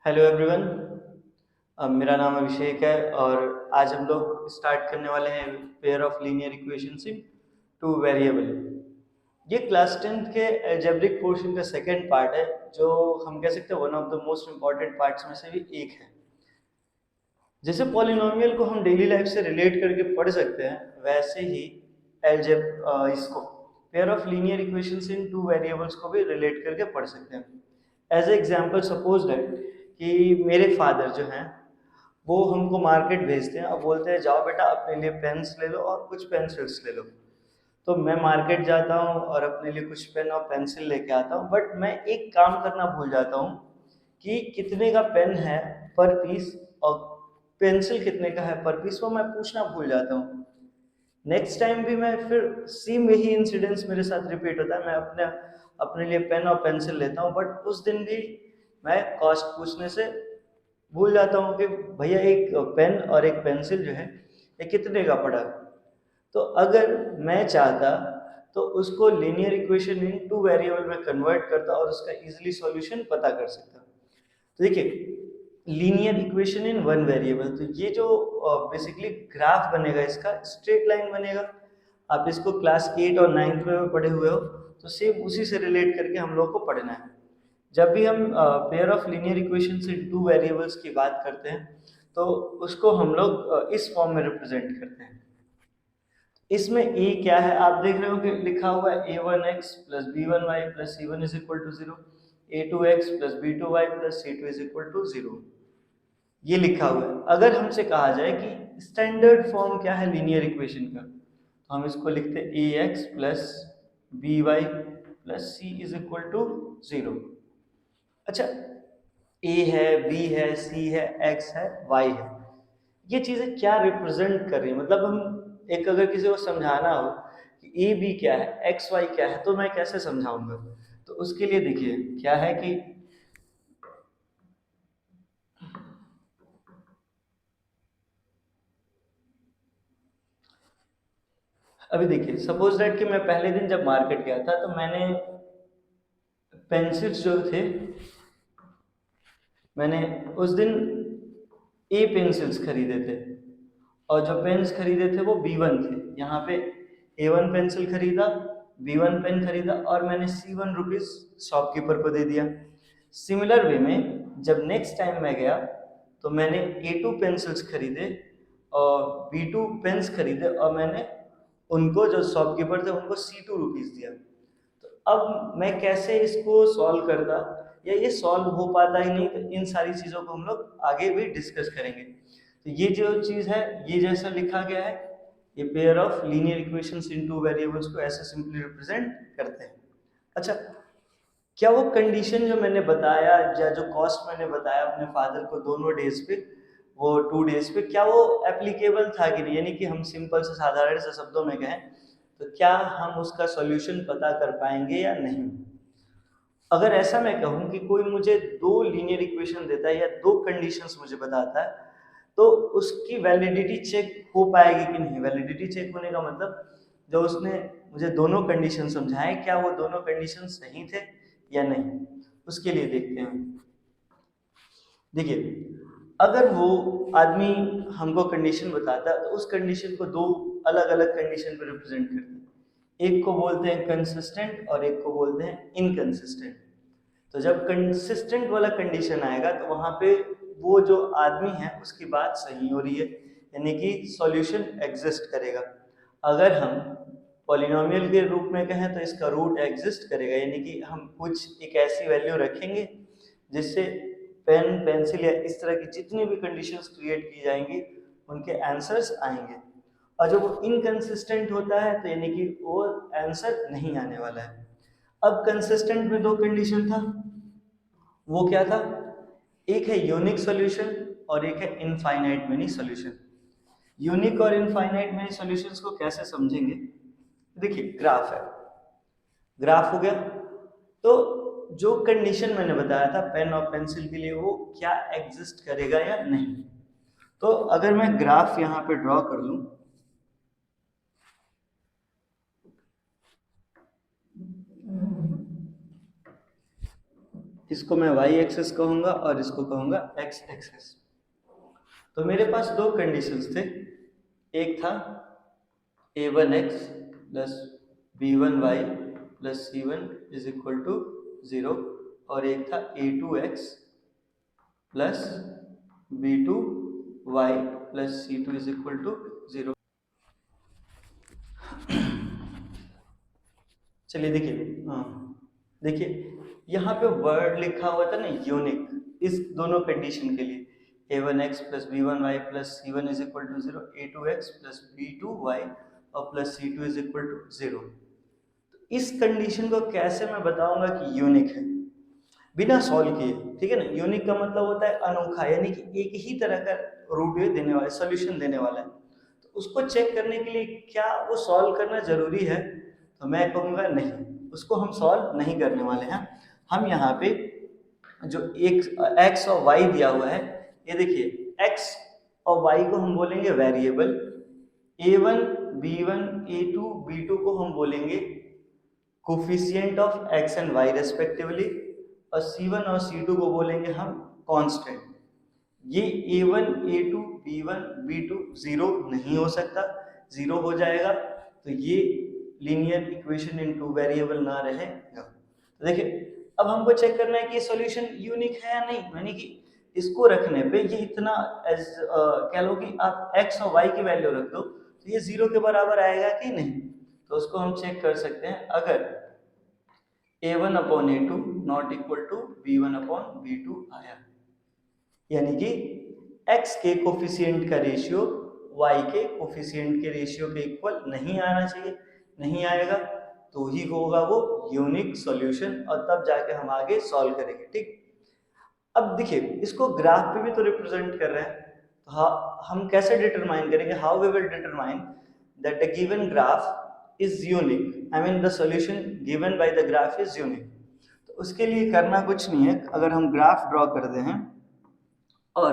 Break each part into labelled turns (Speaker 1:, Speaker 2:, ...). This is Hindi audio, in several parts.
Speaker 1: Hello everyone. मेरा नाम अभिषेक है और आज हम लोग स्टार्ट करने वाले हैं pair of linear equations in two variable. ये क्लास 10th के अलजेब्रिक पोर्शन का सेकंड पार्ट है, जो हम कह सकते हैं one of the most important parts में से भी एक है। जैसे पॉलिनोमियल को हम डेली लाइफ से रिलेट करके पढ़ सकते हैं, वैसे ही इसको pair of linear equations in two variables को भी रिलेट करके पढ़ सकते हैं। As a example suppose that कि मेरे फादर जो हैं वो हमको मार्केट भेजते हैं और बोलते हैं जाओ बेटा अपने लिए पेन्स ले लो और कुछ पेंसिल्स ले लो। तो मैं मार्केट जाता हूँ और अपने लिए कुछ पेन और पेंसिल लेके आता हूँ, बट मैं एक काम करना भूल जाता हूँ कि कितने का पेन है पर पीस और पेंसिल कितने का है पर पीस, वो मैं पूछना भूल जाता हूँ। नेक्स्ट टाइम भी मैं फिर सेम वही इंसिडेंस मेरे साथ रिपीट होता है, मैं अपने अपने लिए पेन और पेंसिल लेता हूँ, बट उस दिन भी मैं कॉस्ट पूछने से भूल जाता हूँ कि भैया एक पेन और एक पेंसिल जो है ये कितने का पड़ा। तो अगर मैं चाहता तो उसको linear equation in two variable में कन्वर्ट करता और उसका इजीली सॉल्यूशन पता कर सकता। तो देखिए, linear equation in one variable, तो ये जो बेसिकली ग्राफ बनेगा, इसका स्ट्रेट लाइन बनेगा। आप इसको क्लास 8 और 9th में पढ़े हुए हो, तो सेम उसी से रिलेट करके हम लोग को पढ़ना है। जब भी हम pair of linear equations in two variables की बात करते हैं तो उसको हम लोग इस फॉर्म में रिप्रेजेंट करते हैं। इसमें ए क्या है, आप देख रहे हो कि लिखा हुआ है a1x plus b1y plus c1 is equal to 0, a2x plus b2y plus c2 is equal to 0, ये लिखा हुआ है। अगर हमसे कहा जाए कि स्टैंडर्ड फॉर्म क्या है लीनियर इक्वेशन का, तो हम इसको लिखते हैं ax plus by plus c is equal to 0। अच्छा, a है, b है, c है, x है, y है, ये चीजें क्या रिप्रेजेंट कर रही है? मतलब हम एक अगर किसी को समझाना हो कि ए बी क्या है, एक्स वाई क्या है, तो मैं कैसे समझाऊंगा? तो उसके लिए देखिए क्या है कि अभी देखिए सपोज दैट कि मैं पहले दिन जब मार्केट गया था तो मैंने पेंसिल्स जो थे, मैंने उस दिन ए पेंसिल्स खरीदे थे और जो पेन्स खरीदे थे वो B1 थे। यहाँ पे A1 पेंसिल खरीदा, B1 पेन खरीदा और मैंने C1 रुपीज शॉपकीपर को दे दिया। सिमिलर वे में जब नेक्स्ट टाइम मैं गया तो मैंने A2 पेंसिल्स खरीदे और B2 पेन्स खरीदे और मैंने उनको, जो शॉपकीपर थे, उनको C2 रुपीज दिया। तो अब मैं कैसे इसको सॉल्व करता या ये सॉल्व हो पाता ही नहीं, तो इन सारी चीज़ों को हम लोग आगे भी डिस्कस करेंगे। तो ये जो चीज़ है, ये जैसा लिखा गया है, ये pair of linear equations in two variables को ऐसे सिंपली रिप्रेजेंट करते हैं। अच्छा, क्या वो कंडीशन जो मैंने बताया या जो कॉस्ट मैंने बताया अपने फादर को दोनों डेज पे, वो 2 डेज पे, क्या वो एप्लीकेबल था कि नहीं? यानी कि हम सिंपल से साधारण से शब्दों में कहें तो क्या हम उसका सॉल्यूशन पता कर पाएंगे या नहीं? अगर ऐसा मैं कहूँ कि कोई मुझे दो लीनियर इक्वेशन देता है या दो कंडीशंस मुझे बताता है, तो उसकी वैलिडिटी चेक हो पाएगी कि नहीं? वैलिडिटी चेक होने का मतलब जो उसने मुझे दोनों कंडीशन समझाए, क्या वो दोनों कंडीशन सही थे या नहीं, उसके लिए देखते हैं। देखिए, अगर वो आदमी हमको कंडीशन बताता है तो उस कंडीशन को दो अलग अलग कंडीशन पर रिप्रेजेंट करते हैं। एक को बोलते हैं कंसिस्टेंट और एक को बोलते हैं इनकंसिस्टेंट। तो जब कंसिस्टेंट वाला कंडीशन आएगा तो वहां पे वो जो आदमी है उसकी बात सही हो रही है, यानी कि सॉल्यूशन एग्जिस्ट करेगा। अगर हम पॉलिनोमियल के रूप में कहें तो इसका रूट एग्जिस्ट करेगा, यानी कि हम कुछ एक ऐसी वैल्यू रखेंगे जिससे पेन पेंसिल या इस तरह की जितनी भी कंडीशंस क्रिएट की जाएंगी उनके आंसर्स आएंगे। और जब वो इनकंसिस्टेंट होता है तो यानी कि वो आंसर नहीं आने वाला है। अब कंसिस्टेंट में दो कंडीशन था, वो क्या था? एक है यूनिक सॉल्यूशन और एक है इनफाइनाइट मेनी सॉल्यूशन। यूनिक और इनफाइनाइट मेनी सॉल्यूशंस को कैसे समझेंगे? देखिए, ग्राफ है, ग्राफ हो गया, तो जो कंडीशन मैंने बताया था पेन और पेंसिल के लिए, वो क्या एग्जिस्ट करेगा या नहीं। तो अगर मैं ग्राफ यहाँ पे ड्रॉ कर लूं, इसको मैं y एक्सेस कहूँगा और इसको कहूँगा x एक्सेस। तो मेरे पास दो कंडीशंस थे, एक था a1x plus b1y plus c1 is equal to 0 और एक था a2x plus b2y plus c2 is equal to 0। चलिए देखिए, देखिए यहाँ पे वर्ड लिखा हुआ था ना यूनिक, इस दोनों कंडीशन के लिए a1x plus b1y plus c1 is equal to 0, a2x plus b2y और plus c2 is equal to 0। तो इस कंडीशन को कैसे मैं बताऊंगा कि यूनिक है बिना सॉल्व किए, ठीक है ना। यूनिक का मतलब होता है अनोखा, यानी कि एक ही तरह का रूट देने वाला, सोल्यूशन देने वाला है। तो उसको चेक करने के लिए क्या वो सॉल्व करना जरूरी है, तो मैं कहूँगा नहीं, उसको हम सॉल्व नहीं करने वाले हैं। हम यहाँ पे जो एक x और y दिया हुआ है, ये देखिए x और y को हम बोलेंगे variable, a1 b1 a2 b2 को हम बोलेंगे coefficient of x and y respectively, और c1 और c2 को बोलेंगे हम कांस्टेंट। ये a1 a2 b1 b2 0 नहीं हो सकता, 0 हो जाएगा तो ये linear equation in two variable ना रहेगा। तो देखिए अब हमको चेक करना है कि ये सॉल्यूशन यूनिक है या नहीं, यानी कि इसको रखने पे ये इतना कह लो कि आप x और y की वैल्यू रख दो तो ये 0 के बराबर आएगा कि नहीं। तो उसको हम चेक कर सकते हैं, अगर a1 upon a2 not equal to b1 upon b2 आया, यानी कि x के कोफिशिएंट का रेशियो y के कोफिशिएंट के रेशियो के इक्वल नहीं आना चाहिए, नहीं आएगा तो ही होगा वो यूनिक सॉल्यूशन, और तब जाके हम आगे सॉल्व करेंगे, ठीक। अब देखिए इसको ग्राफ पे भी तो रिप्रेजेंट कर रहे हैं, तो हम कैसे डिटरमाइन करेंगे, how we will determine that the given graph is unique, I mean the solution given by the graph is unique. तो उसके लिए करना कुछ नहीं है, अगर हम ग्राफ ड्रॉ करते हैं और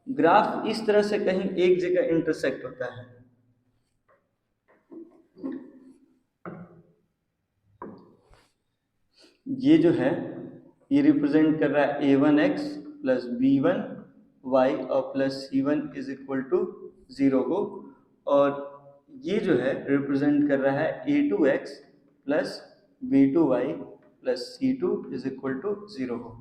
Speaker 1: ग्राफ इस तरह से कहीं एक जगह इंटरसेक्ट होता है, ये जो है ये रिप्रेजेंट कर रहा है a1x प्लस b1y और plus c1 is equal to 0 को, और ये जो है रिप्रेजेंट कर रहा है a2x plus b2y plus c2 is equal to 0 को।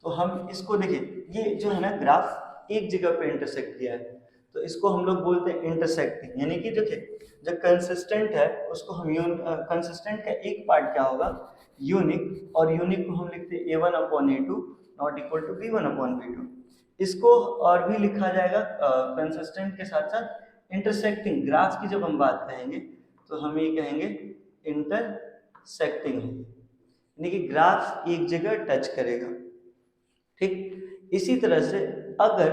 Speaker 1: तो हम इसको देखिए, ये जो है ना ग्राफ एक जगह पे इंटरसेक्ट किया है, तो इसको हम लोग बोलते हैं इंटरसेक्टिंग, यानी कि देखिए जो कंसिस्टेंट है उसको हम कंसिस्टेंट का एक पार्ट क्या होगा यूनिक, और यूनिक को हम लिखते हैं a1 upon a2 not equal to b1 upon b2। इसको और भी लिखा जाएगा कंसिस्टेंट के साथ साथ इंटरसेक्टिंग। ग्राफ की जब हम बात कहेंगे तो हम ये कहेंगे इंटरसेक्टिंग, यानी कि ग्राफ एक जगह टच करेगा, ठीक। इसी तरह से अगर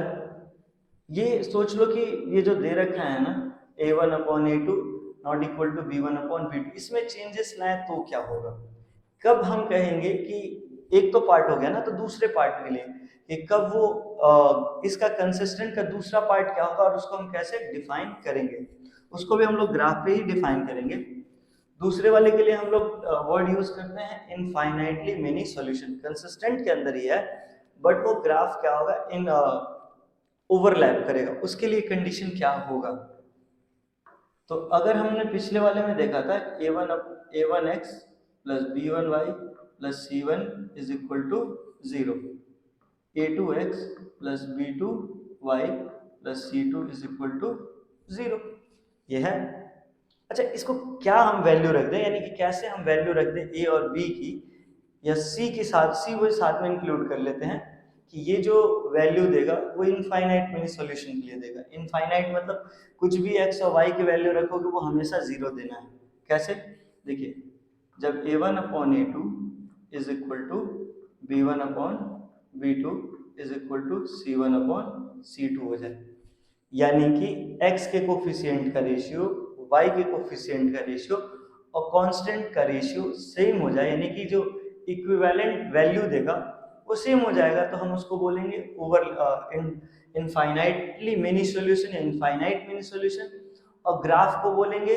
Speaker 1: ये सोच लो कि ये जो दे रखा है ना a1 upon a2 not equal to b1 upon b2, इसमें चेंजेस लाए तो क्या होगा, कब हम कहेंगे कि एक तो पार्ट हो गया ना, तो दूसरे पार्ट के लिए कि कब वो इसका कंसिस्टेंट का दूसरा पार्ट क्या होगा और उसको हम कैसे डिफाइन करेंगे, उसको भी हम लोग ग्राफ पे ही डिफाइन करेंगे। दूसरे वाले के लिए हम लोग वर्ड यूज करते हैं इनफाइनाइटली मेनी सॉल्यूशन, कंसिस्टेंट के अंदर ही है बट वो ग्राफ क्या होगा इन ओवरलैप करेगा, उसके लिए कंडीशन क्या होगा। तो अगर हमने पिछले वाले में देखा था a1x plus b1y plus c1 is equal to 0, a2x plus b2y plus c2 is equal to 0, ये है। अच्छा इसको क्या हम वैल्यू रख दें, यानी कि कैसे हम वैल्यू रख दें a और b की, या c के साथ, c वो साथ में इंक्लूड कर लेते हैं कि ये जो वैल्यू देगा वो इनफाइनाइट मिनी सॉल्यूशन के लिए देगा। इनफाइनाइट मतलब कुछ भी x और y की वैल्यू रखोगे वो हमेशा 0 देना है। कैसे, देखिए जब a1 upon a2 is equal to b1 upon b2 is equal to c1 upon c2 हो जाए, यानी कि x के कोफिशिएंट का रेशियो y के कोफिशिएंट का रेशियो और कांस्टेंट का रेशियो सेम हो जाए, यानी कि जो इक्विवेलेंट वैल्यू देगा वो सेम हो जाएगा, तो हम उसको बोलेंगे इनफाइनाइटली मेनी सॉल्यूशन या इनफाइनाइट मेनी सॉल्यूशन, और ग्राफ को बोलेंगे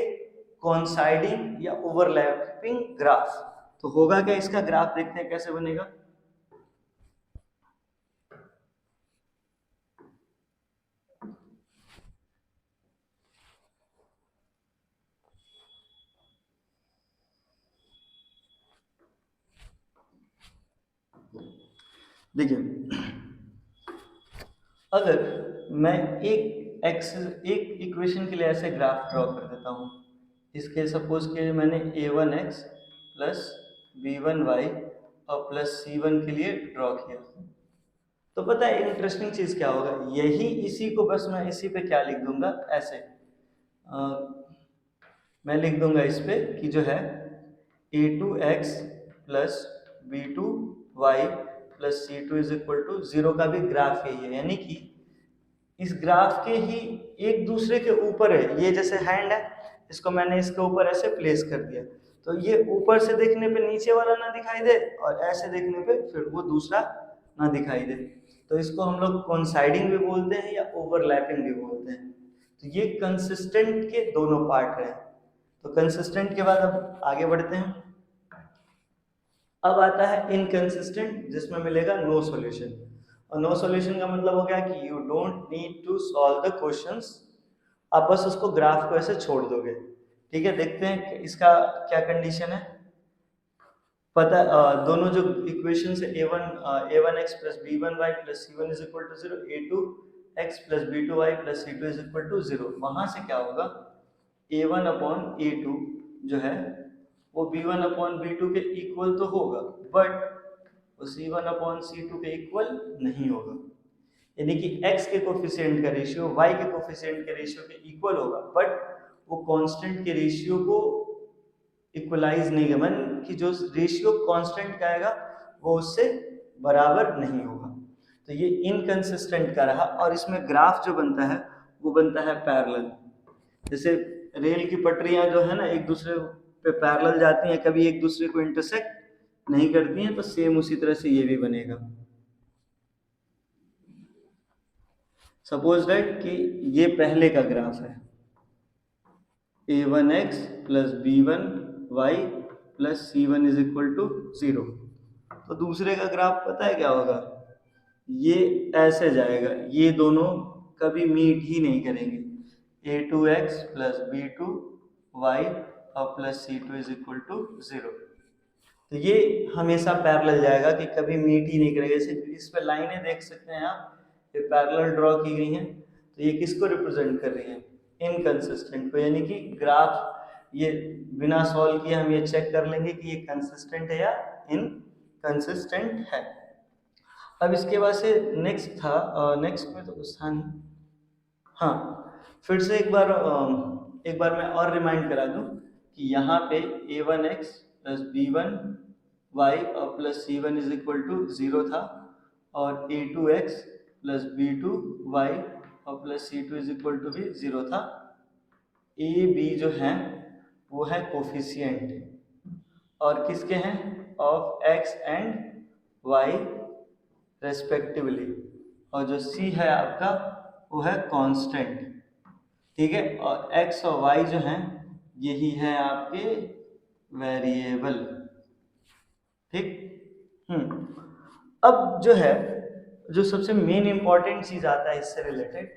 Speaker 1: कोइंसाइडिंग या ओवरलैपिंग ग्राफ। तो होगा क्या, इसका ग्राफ देखते हैं कैसे बनेगा। देखिए, अगर मैं एक इक्वेशन के लिए ऐसे ग्राफ ड्रॉ कर देता हूँ, इसके सपोज के मैंने a1x प्लस b1y और प्लस c1 के लिए ड्रॉ किया, तो पता है इंटरेस्टिंग चीज क्या होगा, यही इसी को बस मैं इसी पे क्या लिख दूंगा ऐसे, मैं लिख दूंगा इस पे कि जो है a2x plus b2y plus c2 is equal to 0 का भी ग्राफ यही है, यानी कि इस ग्राफ के ही एक दूसरे के ऊपर है, ये जैसे हैंड है, इसको मैंने इसके ऊपर ऐसे प्लेस कर दिया, तो ये ऊपर से देखने पे नीचे वाला ना दिखाई दे और ऐसे देखने पे फिर वो दूसरा ना दिखाई दे, तो इसको हम लोग कोइंसाइडिंग भी बोलते हैं या ओवरलैपिंग भी बोलते हैं। तो ये कंसिस्टेंट के दोनों पार्ट रहे। तो कंसिस्टेंट के बाद अब आगे बढ़ते हैं। अब आता है इनकंसिस्टेंट, जिसमें मिलेगा नो सॉल्यूशन। और नो सॉल्यूशन का मतलब हो गया कि you don't need to solve the questions, आप बस उसको ग्राफ को ऐसे छोड़ दोगे। ठीक है, देखते हैं इसका क्या कंडीशन है। पता दोनों जो इक्वेशन है a1x plus b1y plus c1 is equal to 0, a2x plus b2y plus c2 is equal to 0, वहां से क्या होगा a1 अपॉन a2 जो है वो b1 अपॉन b2 के इक्वल तो होगा, बट वो c1 अपॉन c2 के इक्वल नहीं होगा, यानी कि x के कोफिशिएंट का रेशियो y के कोफिशिएंट के रेशियो के इक्वल होगा, बट वो कांस्टेंट के रेशियो को इक्वलाइज नहीं है, कि जो रेशियो कांस्टेंट का आएगा वो उससे बराबर नहीं होगा। तो ये इनकंसिस्टेंट का रहा, और इसमें ग्राफ जो बनता है वो बनता है पैरेलल। जैसे रेल की पटरियां जो है ना एक दूसरे पे पैरेलल जाती हैं, कभी एक दूसरे को इंटरसेक्ट नहीं करती हैं, तो सेम उसी तरह से ये भी बनेगा। सपोज दैट कि ये पहले का ग्राफ है a1x plus b1y plus c1 is equal to 0, तो दूसरे का ग्राफ पता है क्या होगा, ये ऐसे जाएगा, ये दोनों कभी मीट ही नहीं करेंगे, a2x प्लस b2y और plus c2 is equal to 0, तो ये हमेशा पैरेलल जाएगा कि कभी मीट ही नहीं करेगा। इस पे लाइनें देख सकते हैं आप, ये पैरेलल ड्रॉ की गई हैं, तो ये किसको रिप्रेजेंट कर रही हैं, इनकंसिस्टेंट को, यानी कि ग्राफ ये बिना सॉल्व किए हम ये चेक कर लेंगे कि ये कंसिस्टेंट है या इनकंसिस्टेंट है। अब इसके बाद से नेक्स्ट था, नेक्स्ट में तो कुछ था नहीं, हाँ फिर से एक बार मैं और रिमाइंड करा दूं कि यहाँ पे a1x प्लस b1y और plus c1 is equal to 0 था, और a2x प्लस b2y और plus c2 is equal to भी 0 था। a b जो है वो है कोफिशिएंट, और किसके हैं, of x and y respectively, और जो c है आपका वो है कांस्टेंट। ठीक है, और x और y जो हैं यही है आपके वेरिएबल। ठीक, अब जो है जो सबसे मेन इंपॉर्टेंट चीज आता है इससे रिलेटेड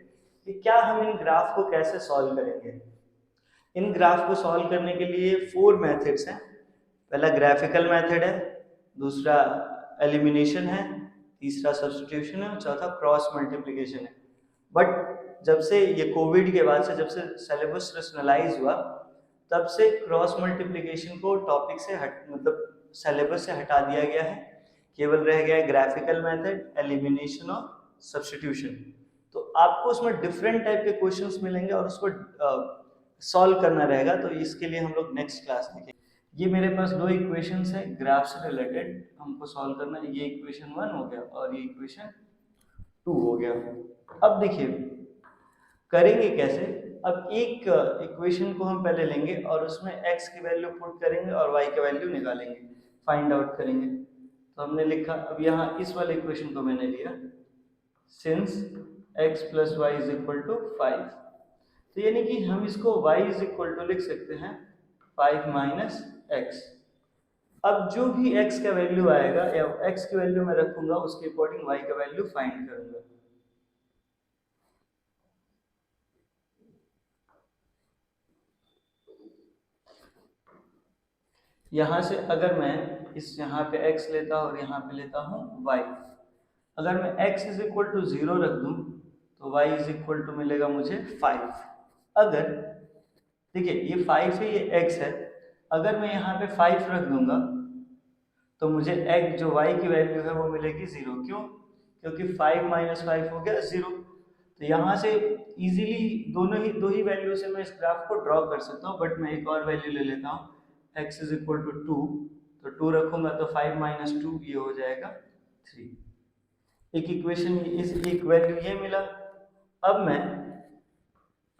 Speaker 1: कि क्या हम इन ग्राफ को कैसे सॉल्व करेंगे। इन ग्राफ को सॉल्व करने के लिए 4 मेथड्स हैं। पहला ग्राफिकल मेथड है, दूसरा एलिमिनेशन है, तीसरा सब्स्टिट्यूशन है, और चौथा क्रॉस मल्टीप्लिकेशन है। बट जब से ये कोविड के बाद से जब से सिलेबस रैशनलाइज हुआ, तब से क्रॉस मल्टीप्लिकेशन को टॉपिक से मतलब सिलेबस से हटा दिया गया है, केवल रह गया है ग्राफिकल मेथड, एलिमिनेशन और सब्स्टिट्यूशन। तो आपको उसमें डिफरेंट टाइप के क्वेश्चंस मिलेंगे और उसको सॉल्व करना रहेगा, तो इसके लिए हम लोग नेक्स्ट क्लास देखेंगे। ये मेरे पास 2 इक्वेशंस है ग्राफ से रिलेटेड, हमको सॉल्व करना है। ये इक्वेशन 1 हो गया और ये इक्वेशन 2 हो गया। अब देखिए करेंगे कैसे। अब एक इक्वेशन को हम पहले लेंगे और उसमें x की वैल्यू पुट करेंगे और y की वैल्यू निकालेंगे, फाइंड आउट करेंगे। तो हमने लिखा, अब यहाँ इस वाले इक्वेशन को मैंने लिया, since x plus y is equal to 5, तो यानी कि हम इसको y इज इक्वल टू लिख सकते हैं 5 माइनस एक्स। अब जो भी x का वैल्यू आएगा या x की वैल्यू मैं रखूंगा, उसके अकॉर्डिंग y का वैल्यू फाइंड करूंगा। यहाँ से अगर मैं इस यहाँ पे x लेता और यहाँ पे लेता हूँ y, अगर मैं x इज इक्वल टू 0 रख दूं तो y इज इक्वल टू मिलेगा मुझे 5। अगर देखिए ये 5 है, ये x है, अगर मैं यहाँ पे 5 रख दूंगा तो मुझे x जो y की वैल्यू है वो मिलेगी 0। क्यों? क्योंकि 5 माइनस 5 हो गया 0। तो यहाँ से इजीली दो ही वैल्यू से मैं इस ग्राफ को ड्रॉ कर सकता हूँ, बट मैं एक और वैल्यू ले लेता हूँ x इज इक्वल टू 2। तो 2 रखूंगा तो 5 माइनस 2 ये हो जाएगा 3। एक इक्वेशन इस एक वैल्यू ये मिला। अब मैं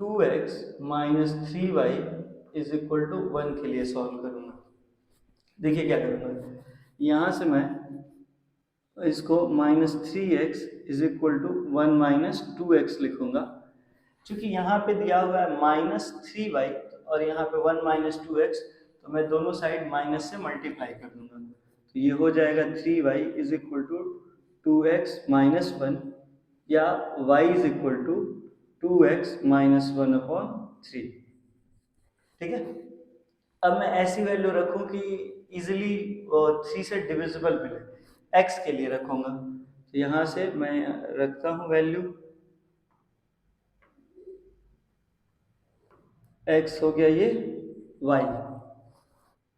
Speaker 1: 2x minus 3y is equal to 1 के लिए सॉल्व करूंगा। देखिए क्या करूंगा, यहाँ से मैं इसको minus 3x is equal to 1 minus 2x लिखूंगा। चूंकि यहाँ पे दिया हुआ है माइनस 3y और यहाँ पे 1 माइनस 2x, तो मैं दोनों साइड माइनस से मल्टीप्लाई कर दूंगा। तो ये हो जाएगा 3y is equal to 2x minus 1, या y is equal to 2x minus 1 upon 3। ठीक है, अब मैं ऐसी वैल्यू रखूं कि इजिली 3 से डिविजिबल मिले, x के लिए रखूंगा। तो यहाँ से मैं रखता हूँ वैल्यू, x हो गया ये y।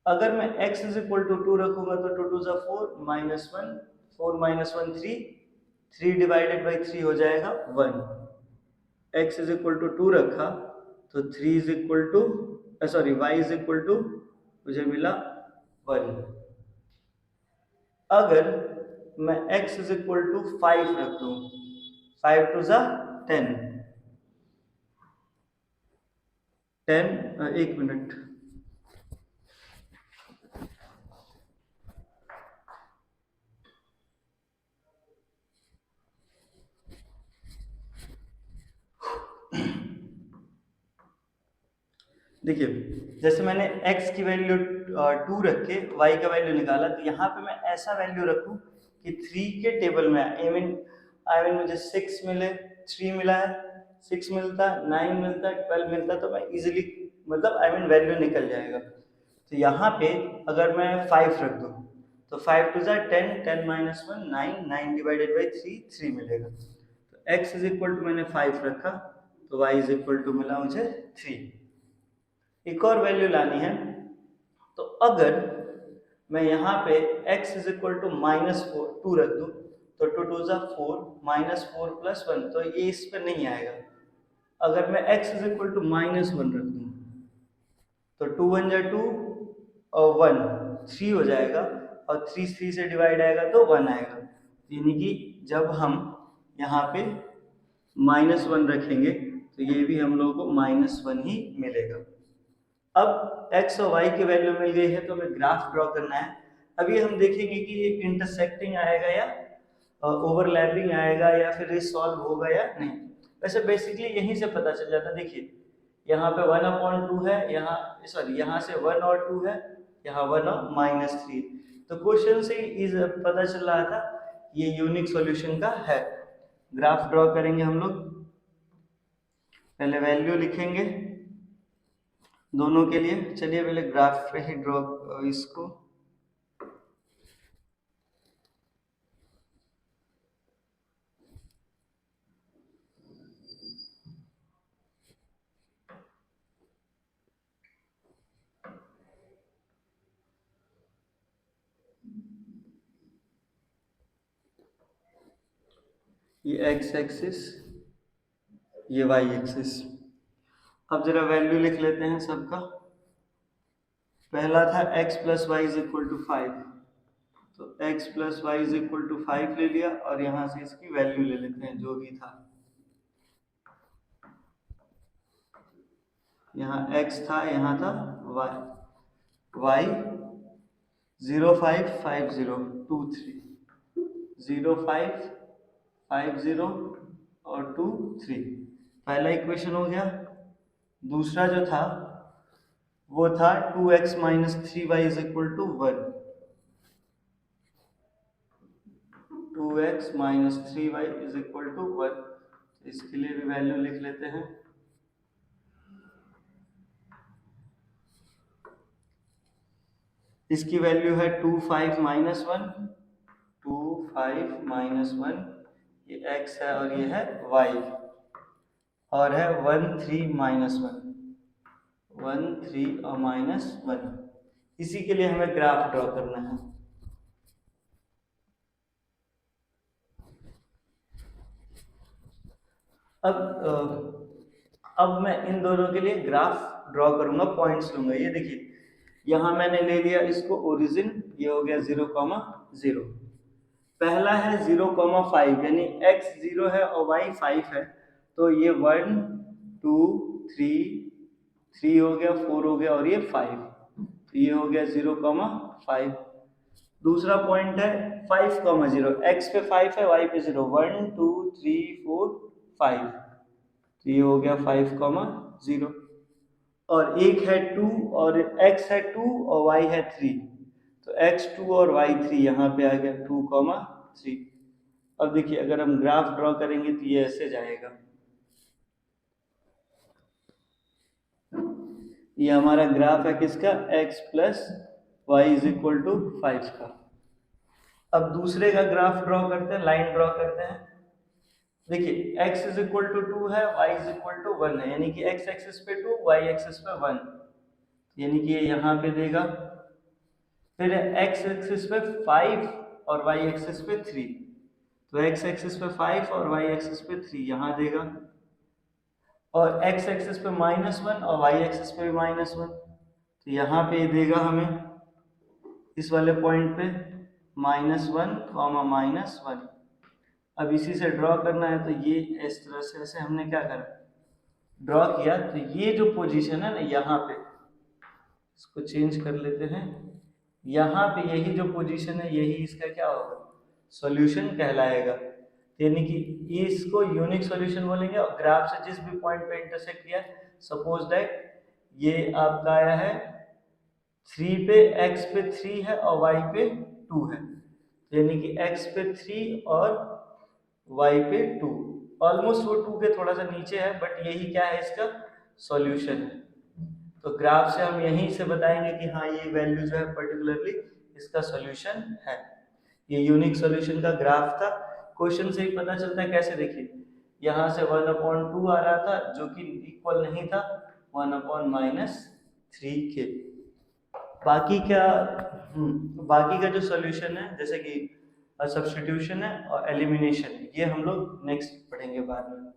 Speaker 1: अगर मैं x इज इक्वल टू 2 रखूंगा तो 2 two 4 minus 1, 4 minus 1 3, 3 divided by 3 हो जाएगा 1। x इज इक्वल टू 2 रखा तो 3 is equal to sorry y is equal to मुझे मिला 1। अगर मैं x इज इक्वल टू 5 रख दूं, 5 टू 10, 10 एक मिनट, देखिए जैसे मैंने x की वैल्यू 2 रख के y का वैल्यू निकाला, तो यहाँ पे मैं ऐसा वैल्यू रखूं कि 3 के टेबल में आई मीन मुझे 6 मिले, 3 मिला है, 6 मिलता, 9 मिलता, 12 मिलता, तो मैं इजीली मतलब वैल्यू निकल जाएगा। तो यहाँ पे अगर मैं 5 रख दूँ तो 5 टू 10, 10 माइनस 1 9, 9 डिवाइडेड बाई 3 3 मिलेगा। तो x इज इक्वल टू मैंने 5 रखा तो y इज इक्वल टू मिला मुझे 3। एक और वैल्यू लानी है, तो अगर मैं यहाँ पे x is equal to minus 2 रख दूँ तो 2 टू 4 माइनस 4 प्लस 1, तो ये इस पर नहीं आएगा। अगर मैं x is equal to minus 1 रख दूँ तो 2 1 जा 2 और 1 3 हो जाएगा, और 3 3 से डिवाइड आएगा तो 1 आएगा। यानी कि जब हम यहाँ पे माइनस 1 रखेंगे तो ये भी हम लोगों को माइनस 1 ही मिलेगा। अब x और y की वैल्यू मिल गई है तो हमें ग्राफ ड्रॉ करना है। अभी हम देखेंगे कि ये इंटरसेक्टिंग आएगा या ओवरलैपिंग आएगा या फिर ये सॉल्व होगा या नहीं। वैसे बेसिकली यहीं से पता चल जाता है। देखिए यहाँ पे 1/2 है, यहाँ सॉरी यहाँ से 1 और 2 है, यहाँ 1 और माइनस 3। तो क्वेश्चन से इज पता चल रहा था ये यूनिक सॉल्यूशन का है। ग्राफ ड्रॉ करेंगे हम लोग, पहले वैल्यू लिखेंगे दोनों के लिए। चलिए पहले ग्राफ पे ही ड्रॉ इसको, ये x एक्सिस, ये y एक्सिस। अब जरा वैल्यू लिख लेते हैं सबका। पहला था x plus y is equal to 5, तो x plus y is equal to 5 ले लिया, और यहाँ से इसकी वैल्यू ले लेते हैं जो भी था। यहाँ x था, यहाँ था y 0 5 5 0 2 3 0 5 5 0 और 2 3। पहला इक्वेशन हो गया। दूसरा जो था वो था 2x minus 3y is equal to 1, 2x minus 3y is equal to 1। इसके लिए भी वैल्यू लिख लेते हैं। इसकी वैल्यू है 2 5 माइनस 1, 2 5 -1, ये x है और ये है y, और है 1 3 -1, 1 3 और -1। इसी के लिए हमें ग्राफ ड्रॉ करना है। अब मैं इन दोनों के लिए ग्राफ ड्रॉ करूंगा, पॉइंट्स लूंगा। ये देखिए यहाँ मैंने ले लिया इसको ओरिजिन, ये हो गया 0,0। पहला है 0,5, यानी x 0 है और y 5 है, तो ये 1 2 3 हो गया, 4 हो गया और ये 5, तो ये हो गया 0,5। दूसरा पॉइंट है 5,0, x पे 5 है, y पे 0, 1 2 3 4 5, तो ये हो गया 5,0। और एक है 2 और x है 2 और y है 3, तो x 2 और y 3 यहाँ पे आ गया 2,3। अब देखिए अगर हम ग्राफ ड्रॉ करेंगे तो ये ऐसे जाएगा, ये हमारा ग्राफ है किसका, x plus y is equal to 5 का। अब दूसरे का ग्राफ ड्रॉ करते हैं, लाइन ड्रॉ करते हैं। देखिए x इज इक्वल टू 2 है, y इज इक्वल टू 1 है, यानी कि x एक्सिस पे 2, y एक्सिस पे 1, यानी कि ये यहाँ पे देगा। फिर x एक्सिस पे 5 और y एक्सिस पे 3, तो x एक्सिस पे 5 और y एक्सिस पे 3 यहाँ देगा, और x एक्सिस पे -1 और y एक्सिस पे भी -1, तो यहाँ पे देगा हमें इस वाले पॉइंट पे -1, -1। अब इसी से ड्रॉ करना है, तो ये इस तरह से ऐसे हमने क्या करा, ड्रॉ किया। तो ये जो पोजीशन है ना यहाँ पे, इसको चेंज कर लेते हैं, यहाँ पे यही जो पोजीशन है यही इसका क्या होगा, सॉल्यूशन कहलाएगा। यानी कि इसको यूनिक सॉल्यूशन बोलेंगे। और ग्राफ से जिस भी पॉइंट पे इंटरसेक्ट किया, सपोज दैट ये आपका आया है 3 पे, x पे 3 है और y पे 2 है, यानी कि x पे 3 और y पे 2, ऑलमोस्ट वो 2 के थोड़ा सा नीचे है, बट यही क्या है, इसका सॉल्यूशन है। तो ग्राफ से हम यहीं से बताएंगे कि हाँ ये वैल्यू जो है पर्टिकुलरली इसका सॉल्यूशन है। ये यूनिक सॉल्यूशन का ग्राफ था। क्वेश्चन से ही पता चलता है, कैसे देखिए यहाँ से 1/2 आ रहा था जो कि इक्वल नहीं था 1/-3 के। बाकी का जो सॉल्यूशन है, जैसे कि सब्स्टिट्यूशन है और एलिमिनेशन, ये हम लोग नेक्स्ट पढ़ेंगे बाद में।